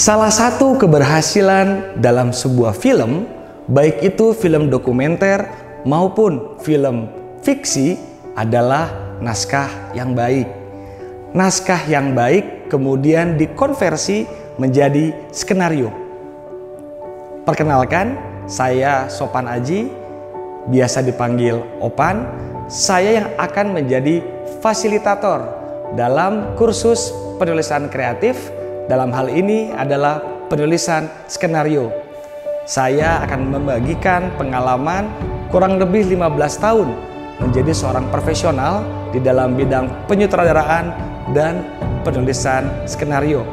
Salah satu keberhasilan dalam sebuah film, baik itu film dokumenter maupun film fiksi, adalah naskah yang baik. Naskah yang baik kemudian dikonversi menjadi skenario. Perkenalkan, saya Sopan Aji, biasa dipanggil Opan. Saya yang akan menjadi fasilitator dalam kursus penulisan kreatif. Dalam hal ini adalah penulisan skenario. Saya akan membagikan pengalaman kurang lebih 15 tahun menjadi seorang profesional di dalam bidang penyutradaraan dan penulisan skenario.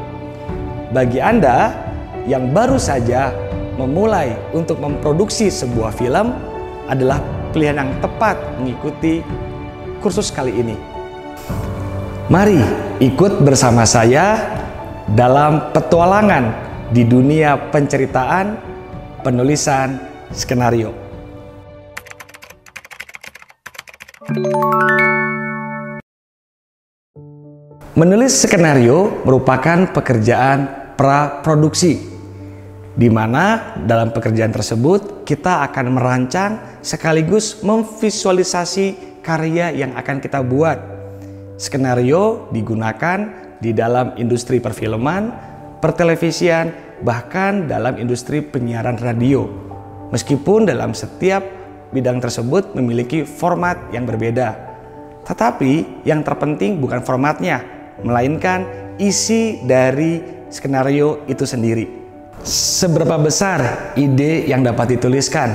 Bagi Anda yang baru saja memulai untuk memproduksi sebuah film, adalah pilihan yang tepat mengikuti kursus kali ini. Mari ikut bersama saya dalam petualangan di dunia penceritaan penulisan skenario. Menulis skenario merupakan pekerjaan praproduksi, di mana dalam pekerjaan tersebut kita akan merancang sekaligus memvisualisasi karya yang akan kita buat. Skenario digunakan di dalam industri perfilman, pertelevisian, bahkan dalam industri penyiaran radio. Meskipun dalam setiap bidang tersebut memiliki format yang berbeda. Tetapi yang terpenting bukan formatnya, melainkan isi dari skenario itu sendiri. Seberapa besar ide yang dapat dituliskan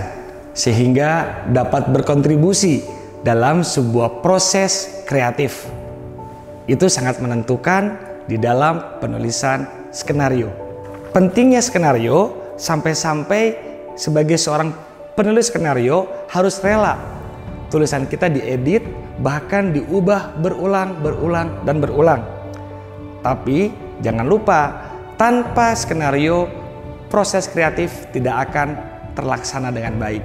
sehingga dapat berkontribusi dalam sebuah proses kreatif. Itu sangat menentukan di dalam penulisan skenario. Pentingnya skenario sampai-sampai sebagai seorang penulis skenario harus rela tulisan kita diedit, bahkan diubah berulang dan berulang. Tapi jangan lupa, tanpa skenario proses kreatif tidak akan terlaksana dengan baik.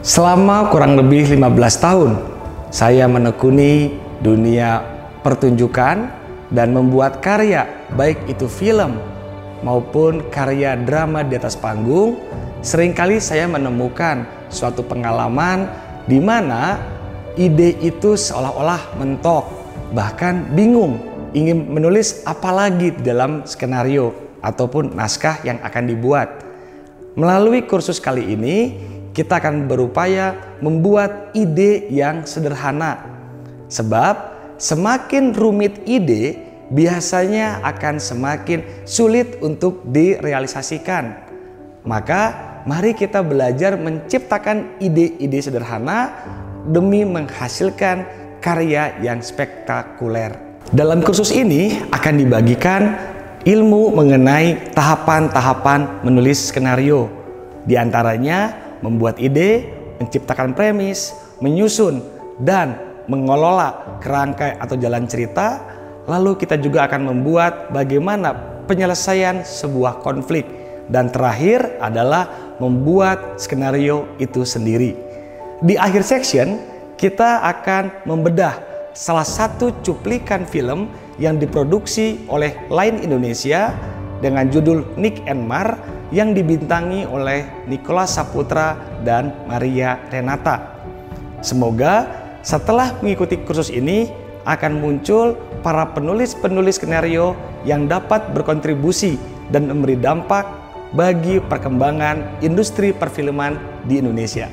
Selama kurang lebih 15 tahun saya menekuni dunia pertunjukan dan membuat karya, baik itu film maupun karya drama di atas panggung. Seringkali saya menemukan suatu pengalaman di mana ide itu seolah-olah mentok, bahkan bingung ingin menulis apa lagi di dalam skenario ataupun naskah yang akan dibuat. Melalui kursus kali ini kita akan berupaya membuat ide yang sederhana, sebab semakin rumit ide, biasanya akan semakin sulit untuk direalisasikan. Maka mari kita belajar menciptakan ide-ide sederhana demi menghasilkan karya yang spektakuler. Dalam kursus ini akan dibagikan ilmu mengenai tahapan-tahapan menulis skenario. Di antaranya membuat ide, menciptakan premis, menyusun, dan mengelola kerangka atau jalan cerita. Lalu kita juga akan membuat bagaimana penyelesaian sebuah konflik, dan terakhir adalah membuat skenario itu sendiri. Di akhir section kita akan membedah salah satu cuplikan film yang diproduksi oleh Line Indonesia dengan judul Nick and Mar, yang dibintangi oleh Nicholas Saputra dan Maria Renata. Semoga setelah mengikuti kursus ini akan muncul para penulis-penulis skenario yang dapat berkontribusi dan memberi dampak bagi perkembangan industri perfilman di Indonesia.